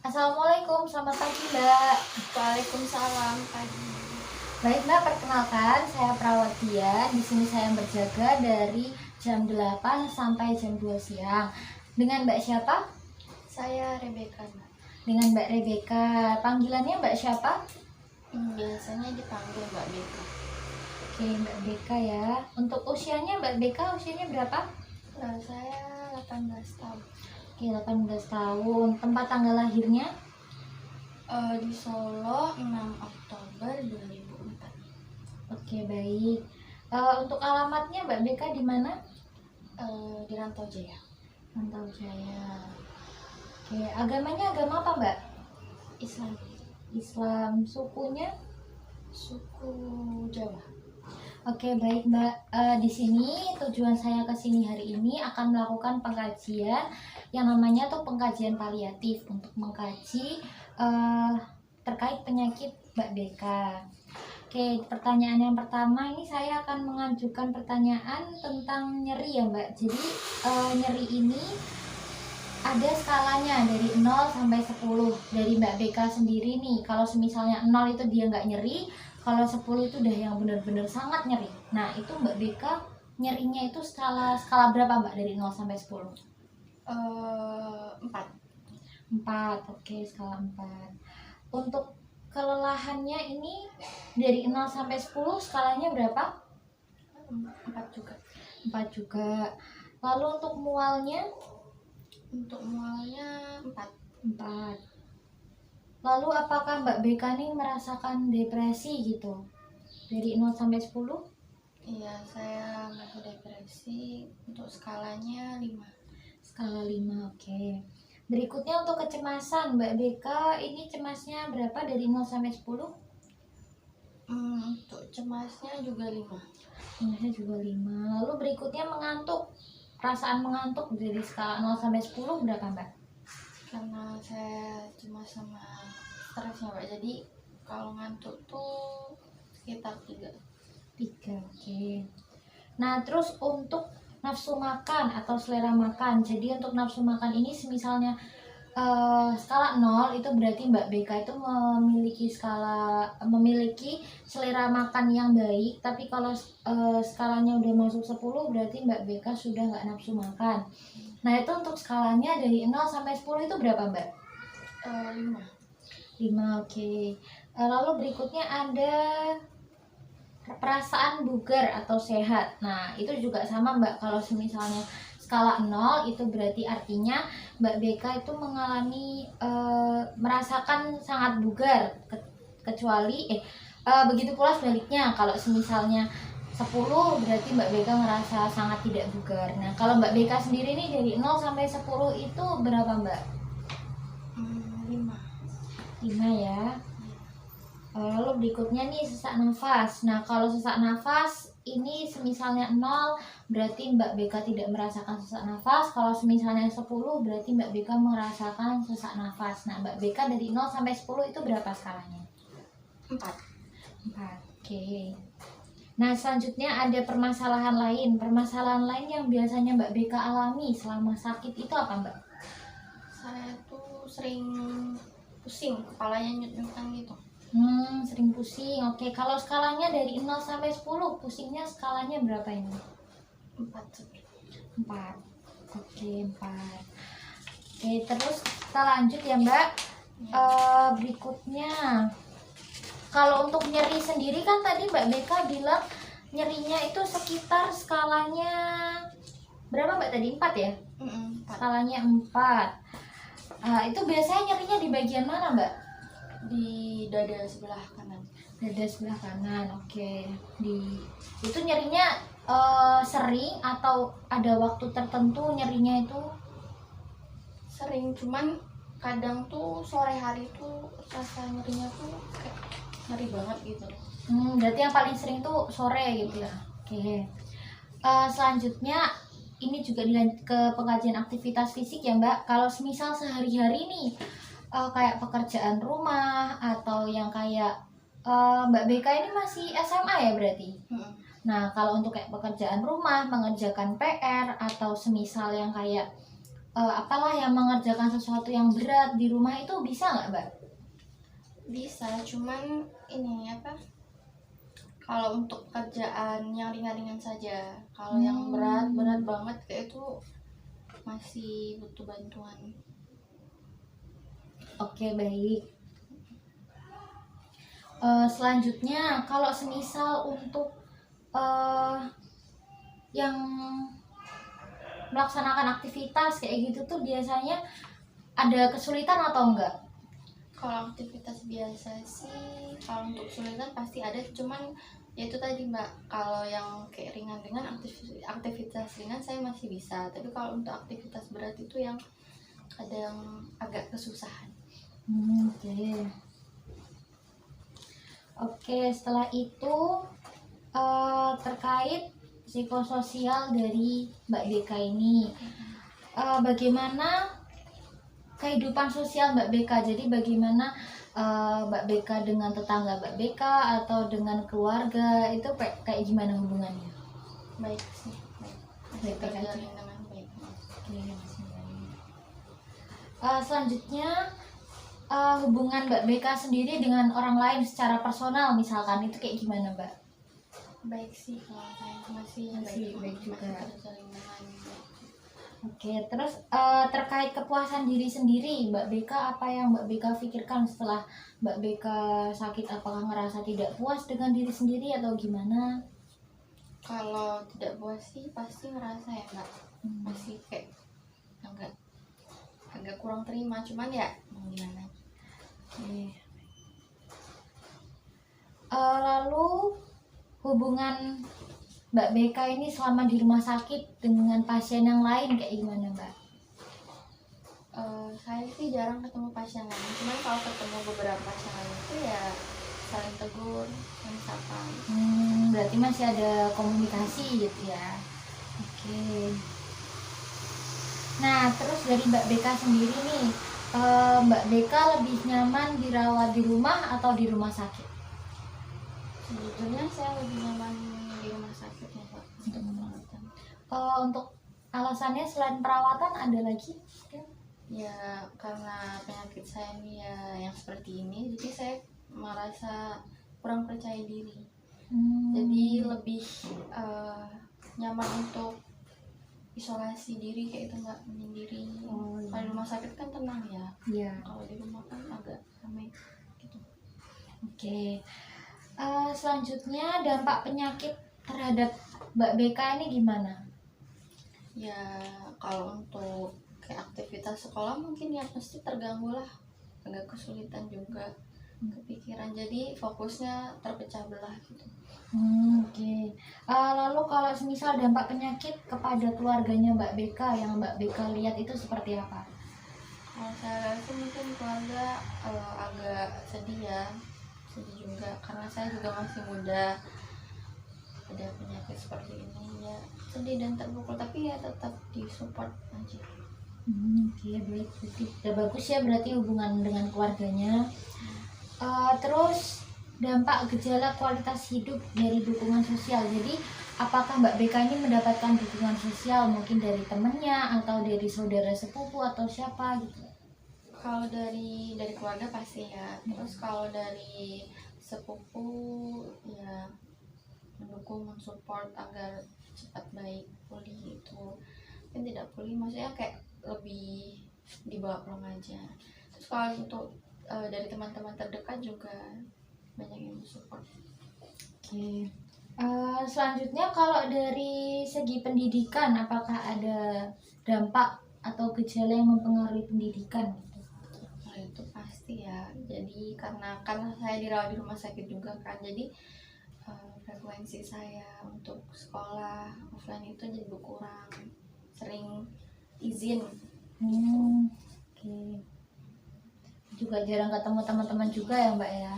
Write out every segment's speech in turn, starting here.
Assalamualaikum, selamat pagi Mbak. Waalaikumsalam pagi. Baik Mbak, perkenalkan saya Prawatian. Di sini saya berjaga dari jam 8 sampai jam 2 siang. Dengan Mbak siapa? Saya Rebecca, Mbak. Dengan Mbak Rebecca. Panggilannya Mbak siapa? Biasanya dipanggil Mbak Beka. Oke, Mbak Beka ya. Untuk usianya Mbak Beka usianya berapa? Saya 18 tahun. Oke, 18 tahun. Tempat tanggal lahirnya? Di Solo 6 Oktober 2004. Oke, baik. Untuk alamatnya Mbak Beka di mana? Di Rantau Jaya. Rantau Jaya. Oke, agamanya agama apa Mbak? Islam. Islam. Sukunya? Suku Jawa. Oke, baik Mbak. Di sini tujuan saya ke sini hari ini akan melakukan pengkajian yang namanya tuh pengkajian paliatif untuk mengkaji terkait penyakit Mbak Beka. Oke, pertanyaan yang pertama ini saya akan mengajukan pertanyaan tentang nyeri ya Mbak. Jadi nyeri ini ada skalanya dari 0 sampai 10. Dari Mbak Beka sendiri nih, kalau misalnya 0 itu dia nggak nyeri, kalau 10 itu udah yang benar-benar sangat nyeri. Nah, itu Mbak Beka nyerinya itu skala berapa Mbak dari 0 sampai 10? 4. 4. Oke, skala 4. Untuk kelelahannya ini dari 0 sampai 10 skalanya berapa? 4 juga. 4 juga. Lalu untuk mualnya? Untuk mualnya 4. 4. Lalu apakah Mbak Beka nih merasakan depresi gitu? Dari 0 sampai 10? Iya, saya masih depresi. Untuk skalanya 5. Skala 5, oke. Berikutnya untuk kecemasan, Mbak Beka ini cemasnya berapa dari 0 sampai 10? Untuk cemasnya juga 5. Cemasnya juga 5. Lalu berikutnya mengantuk. Perasaan mengantuk dari skala 0 sampai 10 berapa Mbak? Karena saya cemas sama stresnya, Mbak. Jadi kalau ngantuk tuh sekitar 3. 3, oke. Nah, terus untuk nafsu makan atau selera makan. Jadi untuk nafsu makan ini misalnya skala 0 itu berarti Mbak Beka itu memiliki selera makan yang baik, tapi kalau skalanya udah masuk 10 berarti Mbak Beka sudah nggak nafsu makan. Nah, itu untuk skalanya dari 0 sampai 10 itu berapa Mbak? 5. 5, oke. Lalu berikutnya ada perasaan bugar atau sehat. Nah, itu juga sama Mbak. Kalau misalnya skala 0 itu berarti artinya Mbak Beka itu mengalami merasakan sangat bugar, kecuali begitu pula sebaliknya. Kalau misalnya 10 berarti Mbak Beka merasa sangat tidak bugar. Nah, kalau Mbak Beka sendiri nih dari 0 sampai 10 itu berapa Mbak? 5. 5 ya. Lalu berikutnya nih sesak nafas. Nah, kalau sesak nafas ini semisalnya 0 berarti Mbak Beka tidak merasakan sesak nafas. Kalau semisalnya 10 berarti Mbak Beka merasakan sesak nafas. Nah, Mbak Beka dari 0 sampai 10 itu berapa skalanya? 4. 4. Oke. Nah, selanjutnya ada permasalahan lain. Permasalahan lain yang biasanya Mbak Beka alami selama sakit itu apa, Mbak? Saya tuh sering pusing, kepalanya nyut-nyutan gitu. Sering pusing. Oke, kalau skalanya dari 0 sampai 10, pusingnya skalanya berapa ini? 4. 4. Oke, 4. Oke, terus kita lanjut ya, Mbak. Berikutnya, kalau untuk nyeri sendiri kan tadi Mbak Beka bilang nyerinya itu sekitar skalanya berapa Mbak tadi? 4 ya? 4. Skalanya 4. Itu biasanya nyerinya di bagian mana, Mbak? Di dada sebelah kanan. Dada sebelah kanan, oke. Itu nyerinya sering atau ada waktu tertentu nyerinya itu? Sering, cuman kadang tuh sore hari tuh rasa nyerinya tuh kayak nyeri banget gitu. Berarti yang paling sering tuh sore gitu ya. Oke. Selanjutnya ini juga dilanjut ke pengajian aktivitas fisik ya Mbak. Kalau misal sehari-hari nih kayak pekerjaan rumah atau yang kayak Mbak Beka ini masih SMA ya berarti. Nah, kalau untuk kayak pekerjaan rumah, mengerjakan PR atau semisal yang kayak apalah yang mengerjakan sesuatu yang berat di rumah itu bisa nggak Mbak? Bisa, cuman ini apa? Kalau untuk kerjaan yang ringan-ringan saja. Kalau yang berat banget kayak itu masih butuh bantuan. Oke, baik. Selanjutnya kalau semisal untuk yang melaksanakan aktivitas kayak gitu tuh biasanya ada kesulitan atau enggak? Kalau aktivitas biasa sih, kalau untuk kesulitan pasti ada, cuman ya itu tadi Mbak, kalau yang kayak ringan-ringan, aktivitas ringan saya masih bisa, tapi kalau untuk aktivitas berat itu yang kadang agak kesusahan. Oke. Oke, setelah itu terkait psikososial dari Mbak Beka ini, bagaimana kehidupan sosial Mbak Beka? Jadi bagaimana Mbak Beka dengan tetangga Mbak Beka atau dengan keluarga itu kayak gimana hubungannya? Baik sih, baik Baik-baik aja. terjalin dengan baik. Oke, bismillahirrahmanirrahim. Selanjutnya hubungan Mbak Beka sendiri dengan orang lain secara personal misalkan itu kayak gimana Mbak? Baik sih, kalau saya masih Baik juga. masih terjalin dengan baik. Oke, terus terkait kepuasan diri sendiri, Mbak Beka, apa yang Mbak Beka pikirkan setelah Mbak Beka sakit? Apakah ngerasa tidak puas dengan diri sendiri atau gimana? Kalau tidak puas sih pasti ngerasa ya Mbak, masih kayak agak kurang terima, cuman ya mau gimana. Oke. Lalu hubungan Mbak Beka ini selama di rumah sakit dengan pasien yang lain kayak gimana Mbak? Saya sih jarang ketemu pasien lain, cuman kalau ketemu beberapa pasien lain itu ya saling tegur, saling sapa. Berarti masih ada komunikasi gitu ya. Oke. Nah, terus dari Mbak Beka sendiri nih, Mbak Beka lebih nyaman dirawat di rumah atau di rumah sakit? Sejujurnya saya lebih nyaman di rumah sakit ya Pak, untuk perawatan. Untuk alasannya selain perawatan ada lagi? Ya karena penyakit saya ini ya yang seperti ini, jadi saya merasa kurang percaya diri. Jadi lebih nyaman untuk isolasi diri kayak itu, nggak menyendiri. Oh, iya. Kalau di rumah sakit kan tenang ya, Iya. kalau di rumah kan agak ramai gitu. Oke. Selanjutnya dampak penyakit terhadap Mbak Beka ini gimana? Ya kalau untuk kayak aktivitas sekolah mungkin ya pasti terganggu lah, agak kesulitan juga, kepikiran, jadi fokusnya terpecah belah gitu. Oke. Lalu kalau misal dampak penyakit kepada keluarganya Mbak Beka yang Mbak Beka lihat itu seperti apa? Kalau saya rasa mungkin keluarga agak sedih ya, sedih juga karena saya juga masih muda, ada penyakit seperti ini ya sedih dan terpukul, tapi ya tetap disupport aja. Oke, baik. Udah bagus ya berarti hubungan dengan keluarganya. Terus dampak gejala kualitas hidup dari dukungan sosial. Jadi apakah Mbak Beka ini mendapatkan dukungan sosial mungkin dari temennya atau dari saudara sepupu atau siapa gitu? Kalau dari keluarga pasti ya, terus kalau dari sepupu ya mendukung, mensupport agar cepat baik pulih itu, kan tidak pulih maksudnya kayak lebih dibawa pulang aja. Terus kalau untuk dari teman-teman terdekat juga banyak yang mensupport. Oke. Selanjutnya kalau dari segi pendidikan apakah ada dampak atau gejala yang mempengaruhi pendidikan? Nah, itu pasti ya, jadi karena saya dirawat di rumah sakit juga kan, jadi frekuensi saya untuk sekolah offline itu jadi berkurang, sering izin. Oke. Juga jarang ketemu teman-teman juga ya Mbak ya.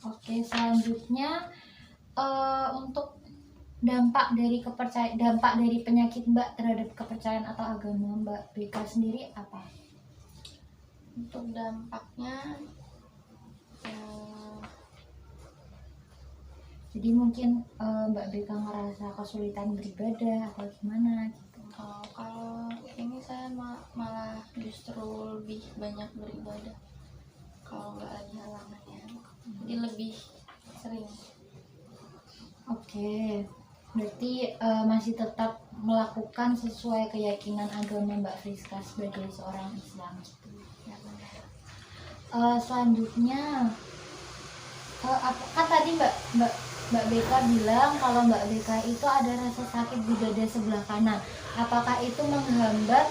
Oke, selanjutnya untuk dampak dari penyakit Mbak terhadap kepercayaan atau agama Mbak Beka sendiri apa? Untuk dampaknya jadi mungkin Mbak Beka ngerasa kesulitan beribadah atau gimana gitu? Oh, kalau ini saya malah justru lebih banyak beribadah kalau nggak lagi halangannya, jadi lebih sering. Oke, berarti masih tetap melakukan sesuai keyakinan agama Mbak Friska sebagai seorang Islam. Ya, benar. Selanjutnya, kan tadi Mbak Mbak Mbak Beka bilang kalau Mbak Beka itu ada rasa sakit di dada sebelah kanan. Apakah itu menghambat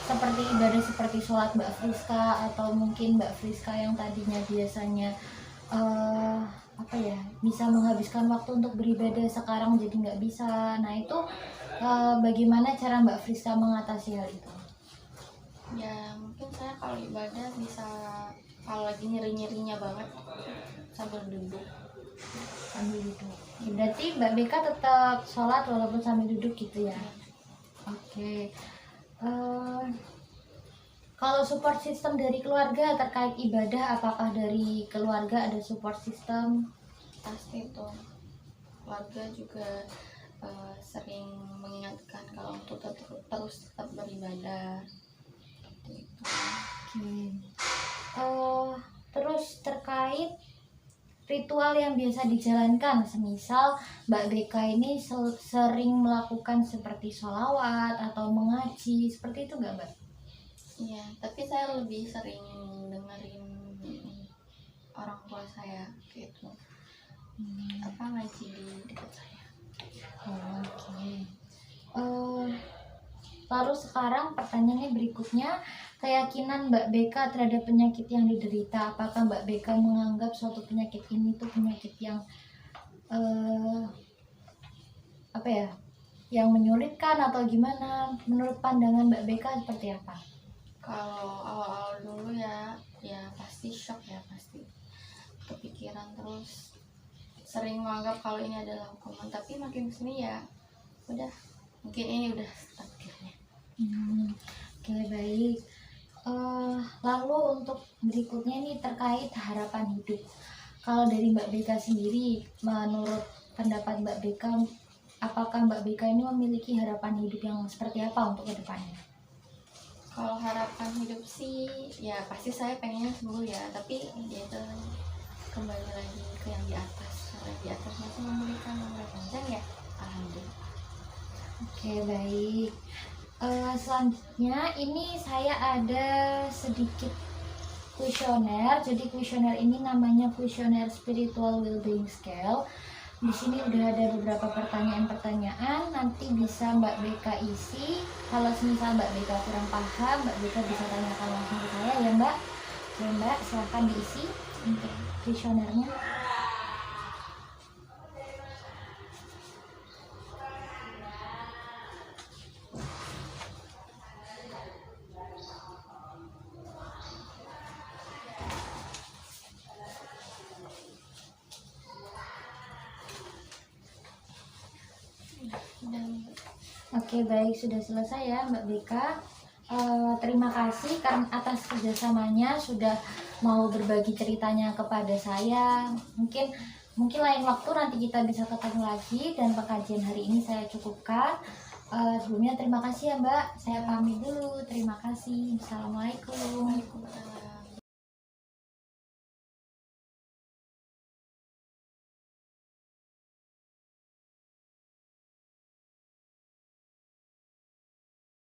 seperti ibadah seperti sholat Mbak Friska, atau mungkin Mbak Friska yang tadinya biasanya apa ya, bisa menghabiskan waktu untuk beribadah, sekarang jadi nggak bisa. Nah itu bagaimana cara Mbak Friska mengatasi hal itu? Ya mungkin saya kalau ibadah bisa, kalau lagi nyeri-nyerinya banget sambil duduk. Sambil duduk. Ya, berarti Mbak Beka tetap sholat walaupun sambil duduk gitu ya? Oke. Kalau support system dari keluarga terkait ibadah, apakah dari keluarga ada support system? Pasti itu keluarga juga sering mengingatkan kalau untuk terus tetap beribadah gitu. Oke. Terus terkait ritual yang biasa dijalankan, semisal Mbak Beka ini sering melakukan seperti sholawat atau mengaji, seperti itu nggak Mbak? Iya, tapi saya lebih sering dengerin orang tua saya gitu, apa ngaji di dekat saya. Oke. Lalu sekarang pertanyaannya berikutnya, keyakinan Mbak Beka terhadap penyakit yang diderita. Apakah Mbak Beka menganggap suatu penyakit ini tuh penyakit yang apa ya, yang menyulitkan atau gimana? Menurut pandangan Mbak Beka seperti apa? Kalau awal-awal dulu ya pasti shock ya, pasti kepikiran, terus sering menganggap kalau ini adalah hukuman, tapi makin kesini ya udah, mungkin ini udah takdirnya. Oke, baik. Lalu untuk berikutnya nih terkait harapan hidup. Kalau dari Mbak Beka sendiri, menurut pendapat Mbak Beka, apakah Mbak Beka ini memiliki harapan hidup yang seperti apa untuk kedepannya? Kalau harapan hidup sih ya pasti saya pengennya sembuh ya, tapi ya itu kembali lagi ke yang di atas, karena yang di atas masih memberikan nomor panjang ya, alhamdulillah. Oke, baik. Selanjutnya ini saya ada sedikit kuesioner. Jadi kuesioner ini namanya kuesioner Spiritual Wellbeing Scale. Di sini udah ada beberapa pertanyaan-pertanyaan, nanti bisa Mbak Beka isi. Kalau semisal Mbak Beka kurang paham, Mbak Beka bisa tanyakan langsung ke saya ya Mbak. Ya Mbak, silahkan diisi untuk kuesionernya. Oke, baik, sudah selesai ya Mbak Beka. Terima kasih karena atas kerjasamanya, sudah mau berbagi ceritanya kepada saya. Mungkin lain waktu nanti kita bisa ketemu lagi, dan pengkajian hari ini saya cukupkan. Sebelumnya terima kasih ya Mbak. Saya pamit dulu. Terima kasih. Assalamualaikum. Waalaikumsalam.